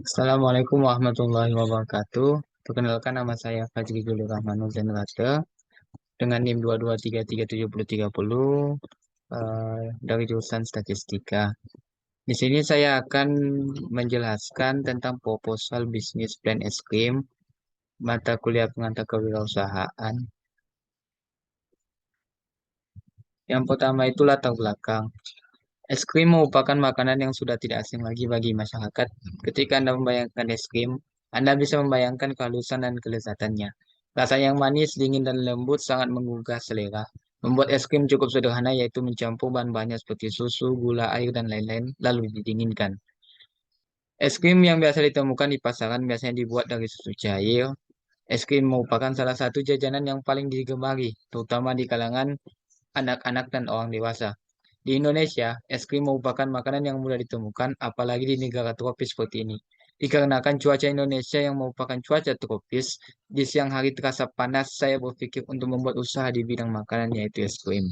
Assalamualaikum warahmatullahi wabarakatuh. Perkenalkan nama saya Fajri Gulu Rahmanul Zenrate dengan NIM 2233370 dari jurusan Statistika. Di sini saya akan menjelaskan tentang proposal bisnis plan es krim mata kuliah pengantar kewirausahaan. Yang pertama itu latar belakang. Es krim merupakan makanan yang sudah tidak asing lagi bagi masyarakat. Ketika Anda membayangkan es krim, Anda bisa membayangkan kehalusan dan kelezatannya. Rasa yang manis, dingin, dan lembut sangat menggugah selera. Membuat es krim cukup sederhana, yaitu mencampur bahan-bahannya seperti susu, gula, air, dan lain-lain, lalu didinginkan. Es krim yang biasa ditemukan di pasaran biasanya dibuat dari susu cair. Es krim merupakan salah satu jajanan yang paling digemari, terutama di kalangan anak-anak dan orang dewasa. Di Indonesia, es krim merupakan makanan yang mudah ditemukan, apalagi di negara tropis seperti ini. Dikarenakan cuaca Indonesia yang merupakan cuaca tropis, di siang hari terasa panas, saya berpikir untuk membuat usaha di bidang makanan yaitu es krim.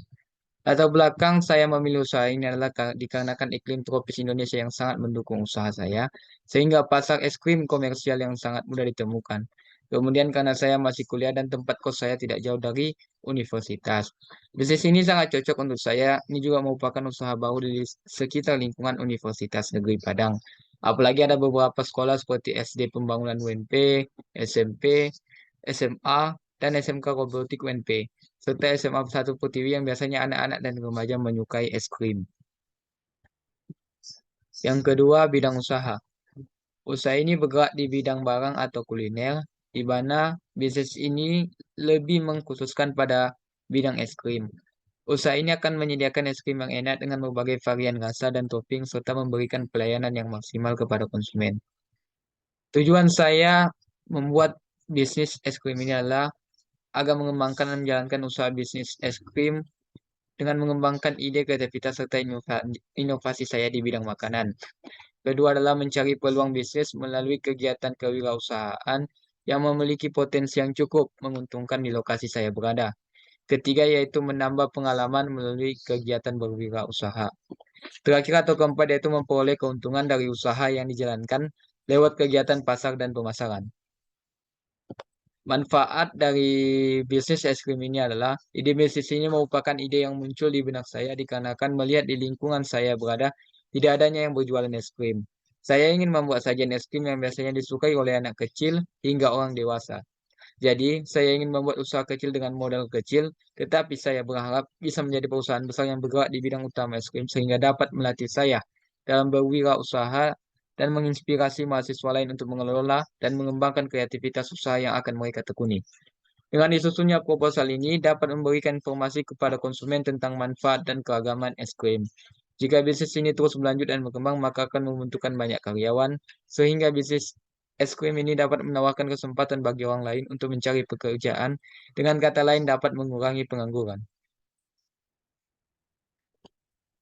Latar belakang saya memilih usaha ini adalah dikarenakan iklim tropis Indonesia yang sangat mendukung usaha saya, sehingga pasar es krim komersial yang sangat mudah ditemukan. Kemudian karena saya masih kuliah dan tempat kos saya tidak jauh dari universitas. Bisnis ini sangat cocok untuk saya. Ini juga merupakan usaha baru di sekitar lingkungan Universitas Negeri Padang. Apalagi ada beberapa sekolah seperti SD Pembangunan UNP, SMP, SMA, dan SMK Robotik UNP serta SMA 1 Pertiwi yang biasanya anak-anak dan remaja menyukai es krim. Yang kedua, bidang usaha. Usaha ini bergerak di bidang barang atau kuliner, di mana bisnis ini lebih mengkhususkan pada bidang es krim. Usaha ini akan menyediakan es krim yang enak dengan berbagai varian rasa dan topping, serta memberikan pelayanan yang maksimal kepada konsumen. Tujuan saya membuat bisnis es krim ini adalah agar mengembangkan dan menjalankan usaha bisnis es krim dengan mengembangkan ide kreativitas serta inovasi saya di bidang makanan. Kedua adalah mencari peluang bisnis melalui kegiatan kewirausahaan yang memiliki potensi yang cukup menguntungkan di lokasi saya berada. Ketiga yaitu menambah pengalaman melalui kegiatan berwirausaha. Terakhir atau keempat yaitu memperoleh keuntungan dari usaha yang dijalankan lewat kegiatan pasar dan pemasaran. Manfaat dari bisnis es krim ini adalah ide bisnis ini merupakan ide yang muncul di benak saya dikarenakan melihat di lingkungan saya berada tidak adanya yang berjualan es krim. Saya ingin membuat sajian es krim yang biasanya disukai oleh anak kecil hingga orang dewasa. Jadi, saya ingin membuat usaha kecil dengan modal kecil, tetapi saya berharap bisa menjadi perusahaan besar yang bergerak di bidang utama es krim sehingga dapat melatih saya dalam berwirausaha dan menginspirasi mahasiswa lain untuk mengelola dan mengembangkan kreativitas usaha yang akan mereka tekuni. Dengan disusunnya proposal ini dapat memberikan informasi kepada konsumen tentang manfaat dan keragaman es krim. Jika bisnis ini terus berlanjut dan berkembang, maka akan membutuhkan banyak karyawan, sehingga bisnis es krim ini dapat menawarkan kesempatan bagi orang lain untuk mencari pekerjaan, dengan kata lain dapat mengurangi pengangguran.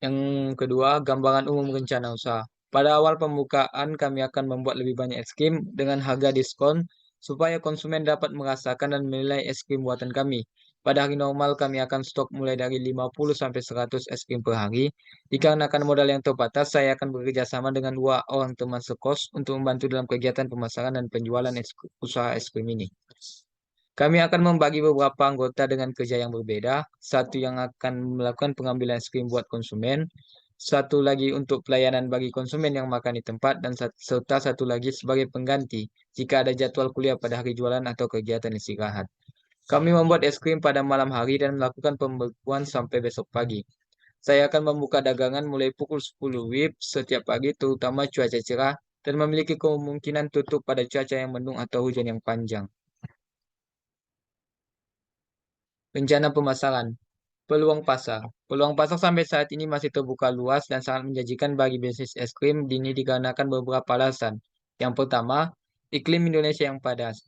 Yang kedua, gambaran umum rencana usaha. Pada awal pembukaan, kami akan membuat lebih banyak es krim dengan harga diskon supaya konsumen dapat merasakan dan menilai es krim buatan kami. Pada hari normal, kami akan stok mulai dari 50 sampai 100 es krim per hari. Dikarenakan modal yang terbatas, saya akan bekerja sama dengan dua orang teman sekos untuk membantu dalam kegiatan pemasaran dan penjualan usaha es krim ini. Kami akan membagi beberapa anggota dengan kerja yang berbeda. Satu yang akan melakukan pengambilan es krim buat konsumen, satu lagi untuk pelayanan bagi konsumen yang makan di tempat, dan serta satu lagi sebagai pengganti jika ada jadwal kuliah pada hari jualan atau kegiatan istirahat. Kami membuat es krim pada malam hari dan melakukan pembekuan sampai besok pagi. Saya akan membuka dagangan mulai pukul 10 WIB setiap pagi, terutama cuaca cerah, dan memiliki kemungkinan tutup pada cuaca yang mendung atau hujan yang panjang. Rencana pemasaran. Peluang pasar. Peluang pasar sampai saat ini masih terbuka luas dan sangat menjanjikan bagi bisnis es krim ini dikarenakan beberapa alasan. Yang pertama, iklim Indonesia yang panas.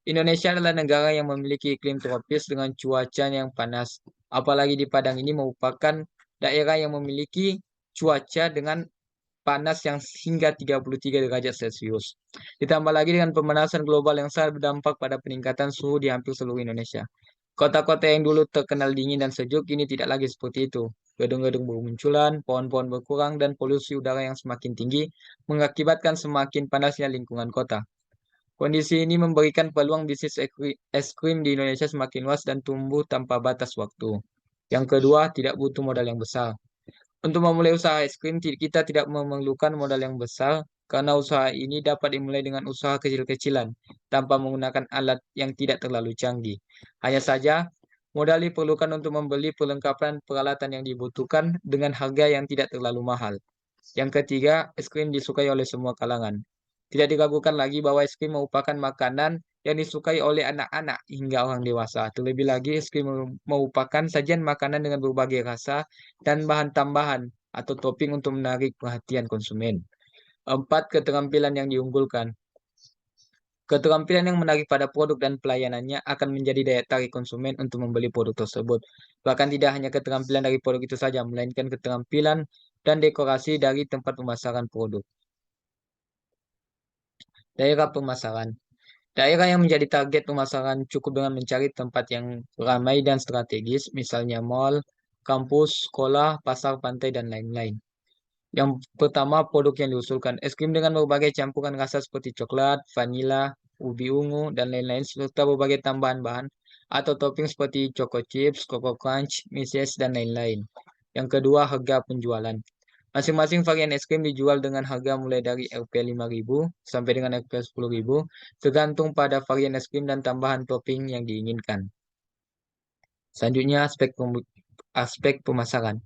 Indonesia adalah negara yang memiliki iklim tropis dengan cuaca yang panas. Apalagi di Padang ini merupakan daerah yang memiliki cuaca dengan panas yang hingga 33 derajat Celcius. Ditambah lagi dengan pemanasan global yang sangat berdampak pada peningkatan suhu di hampir seluruh Indonesia. Kota-kota yang dulu terkenal dingin dan sejuk kini tidak lagi seperti itu. Gedung-gedung bermunculan, pohon-pohon berkurang, dan polusi udara yang semakin tinggi mengakibatkan semakin panasnya lingkungan kota. Kondisi ini memberikan peluang bisnis es krim di Indonesia semakin luas dan tumbuh tanpa batas waktu. Yang kedua, tidak butuh modal yang besar. Untuk memulai usaha es krim, kita tidak memerlukan modal yang besar karena usaha ini dapat dimulai dengan usaha kecil-kecilan tanpa menggunakan alat yang tidak terlalu canggih. Hanya saja, modal diperlukan untuk membeli perlengkapan peralatan yang dibutuhkan dengan harga yang tidak terlalu mahal. Yang ketiga, es krim disukai oleh semua kalangan. Tidak diragukan lagi bahwa es krim merupakan makanan yang disukai oleh anak-anak hingga orang dewasa. Terlebih lagi, es krim merupakan sajian makanan dengan berbagai rasa dan bahan tambahan atau topping untuk menarik perhatian konsumen. Empat, keterampilan yang diunggulkan. Keterampilan yang menarik pada produk dan pelayanannya akan menjadi daya tarik konsumen untuk membeli produk tersebut. Bahkan tidak hanya keterampilan dari produk itu saja, melainkan keterampilan dan dekorasi dari tempat pemasaran produk. Daerah pemasaran. Daerah yang menjadi target pemasaran cukup dengan mencari tempat yang ramai dan strategis, misalnya mall, kampus, sekolah, pasar, pantai, dan lain-lain. Yang pertama, produk yang diusulkan. Es krim dengan berbagai campuran rasa seperti coklat, vanila, ubi ungu, dan lain-lain, serta berbagai tambahan bahan atau topping seperti choco chips, coco crunch, meses, dan lain-lain. Yang kedua, harga penjualan. Masing-masing varian es krim dijual dengan harga mulai dari Rp5.000 sampai dengan Rp10.000, tergantung pada varian es krim dan tambahan topping yang diinginkan. Selanjutnya, aspek pemasaran.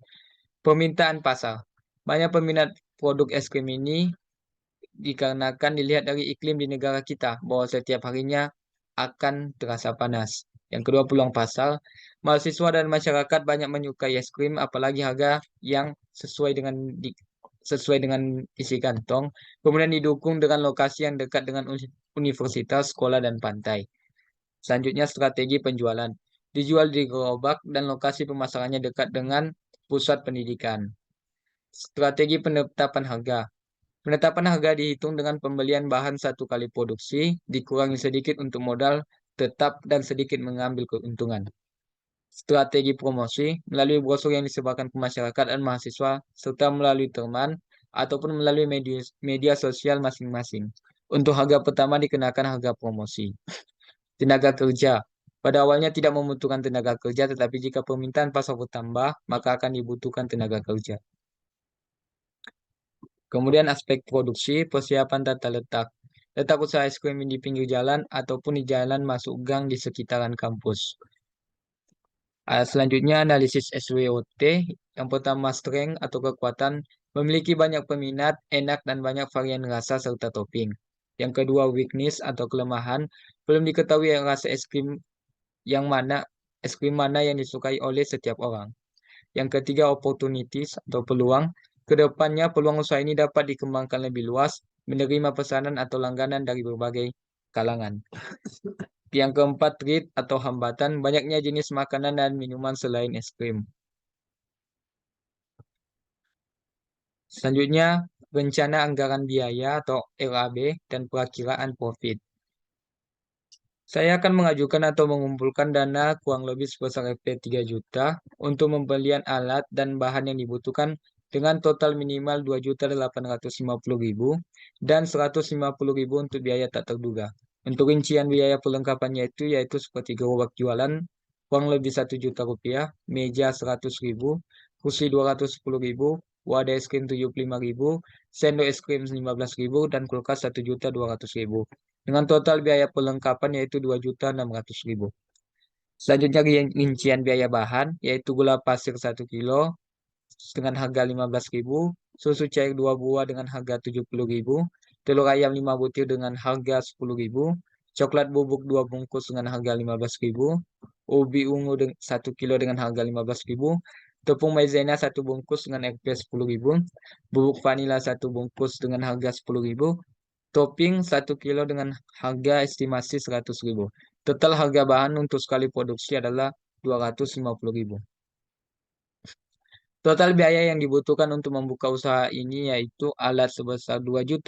Permintaan pasar. Banyak peminat produk es krim ini dikarenakan dilihat dari iklim di negara kita, bahwa setiap harinya akan terasa panas. Yang kedua, peluang pasar. Mahasiswa dan masyarakat banyak menyukai es krim, apalagi harga yang sesuai dengan isi kantong. Kemudian didukung dengan lokasi yang dekat dengan universitas, sekolah, dan pantai. Selanjutnya, strategi penjualan. Dijual di gerobak dan lokasi pemasarannya dekat dengan pusat pendidikan. Strategi penetapan harga. Penetapan harga dihitung dengan pembelian bahan satu kali produksi, dikurangi sedikit untuk modal tetap dan sedikit mengambil keuntungan. Strategi promosi melalui brosur yang disebarkan ke masyarakat dan mahasiswa, serta melalui teman ataupun melalui media sosial masing-masing. Untuk harga pertama dikenakan harga promosi. Tenaga kerja. Pada awalnya tidak membutuhkan tenaga kerja, tetapi jika permintaan pasar bertambah, maka akan dibutuhkan tenaga kerja. Kemudian aspek produksi, persiapan tata letak. Letak usaha es krim di pinggir jalan ataupun di jalan masuk gang di sekitaran kampus. Selanjutnya analisis SWOT. Yang pertama strength atau kekuatan, memiliki banyak peminat, enak dan banyak varian rasa serta topping. Yang kedua weakness atau kelemahan, belum diketahui rasa es krim mana yang disukai oleh setiap orang. Yang ketiga, opportunities atau peluang. Kedepannya, peluang usaha ini dapat dikembangkan lebih luas, menerima pesanan atau langganan dari berbagai kalangan. Yang keempat, threat atau hambatan. Banyaknya jenis makanan dan minuman selain es krim. Selanjutnya, rencana anggaran biaya atau RAB dan perakiraan profit. Saya akan mengajukan atau mengumpulkan dana kurang lebih sebesar Rp3 juta untuk pembelian alat dan bahan yang dibutuhkan dengan total minimal 2.850.000 dan 150.000 untuk biaya tak terduga. Untuk rincian biaya perlengkapannya yaitu seperti gerobak jualan kurang lebih 1 juta rupiah, meja 100.000, kursi 210.000, wadah es krim 75.000, sendok es krim 15.000 dan kulkas 1.200.000. Dengan total biaya perlengkapan yaitu 2.600.000. Selanjutnya rincian biaya bahan yaitu gula pasir 1 kilo dengan harga 15.000, susu cair 2 buah dengan harga 70.000, telur ayam 5 butir dengan harga 10.000, coklat bubuk 2 bungkus dengan harga 15.000, ubi ungu 1 kilo dengan harga 15.000, tepung maizena 1 bungkus dengan Rp 10.000, bubuk vanila 1 bungkus dengan harga 10.000, topping 1 kilo dengan harga estimasi 100.000. Total harga bahan untuk sekali produksi adalah 250.000. Total biaya yang dibutuhkan untuk membuka usaha ini yaitu alat sebesar 2.600.000,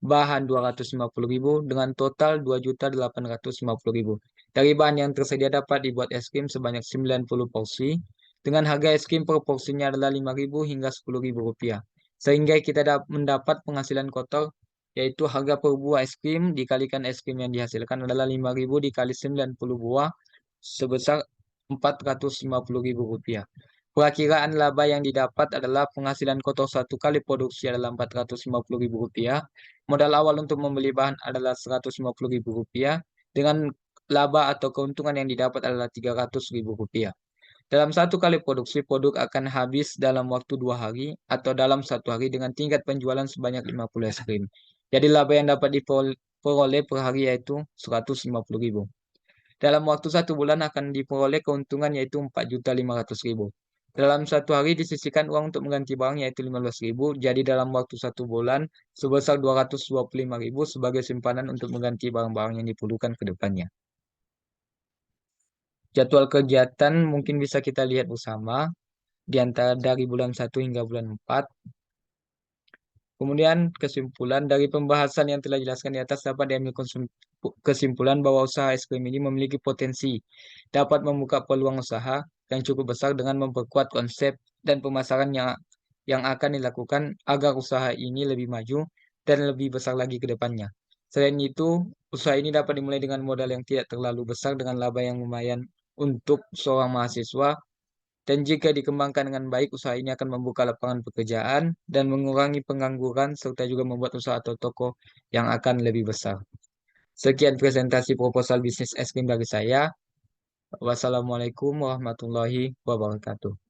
bahan 250.000 dengan total 2.850.000. Dari bahan yang tersedia dapat dibuat es krim sebanyak 90 porsi, dengan harga es krim per porsinya adalah 5.000 hingga 10.000 rupiah. Sehingga kita mendapat penghasilan kotor, yaitu harga per buah es krim dikalikan es krim yang dihasilkan adalah 5.000 dikali 90 buah sebesar 450.000 rupiah. Perakiraan laba yang didapat adalah penghasilan kotor satu kali produksi adalah 450.000 rupiah. Modal awal untuk membeli bahan adalah 150.000 rupiah. Dengan laba atau keuntungan yang didapat adalah 300.000 rupiah. Dalam satu kali produksi, produk akan habis dalam waktu 2 hari atau dalam 1 hari dengan tingkat penjualan sebanyak 50 es krim. Jadi laba yang dapat diperoleh per hari yaitu 150.000. Dalam waktu 1 bulan akan diperoleh keuntungan yaitu 4.500.000. Dalam 1 hari disisihkan uang untuk mengganti barang yaitu 15.000. Jadi dalam waktu 1 bulan sebesar 225.000 sebagai simpanan untuk mengganti barang-barang yang diperlukan ke depannya. Jadwal kegiatan mungkin bisa kita lihat bersama di antara dari bulan 1 hingga bulan 4. Kemudian kesimpulan dari pembahasan yang telah dijelaskan di atas dapat diambil kesimpulan bahwa usaha es krim ini memiliki potensi dapat membuka peluang usaha yang cukup besar dengan memperkuat konsep dan pemasaran yang akan dilakukan agar usaha ini lebih maju dan lebih besar lagi ke depannya. Selain itu, usaha ini dapat dimulai dengan modal yang tidak terlalu besar dengan laba yang lumayan untuk seorang mahasiswa, dan jika dikembangkan dengan baik, usaha ini akan membuka lapangan pekerjaan dan mengurangi pengangguran serta juga membuat usaha atau toko yang akan lebih besar. Sekian presentasi proposal bisnis es krim dari saya. Wassalamualaikum warahmatullahi wabarakatuh.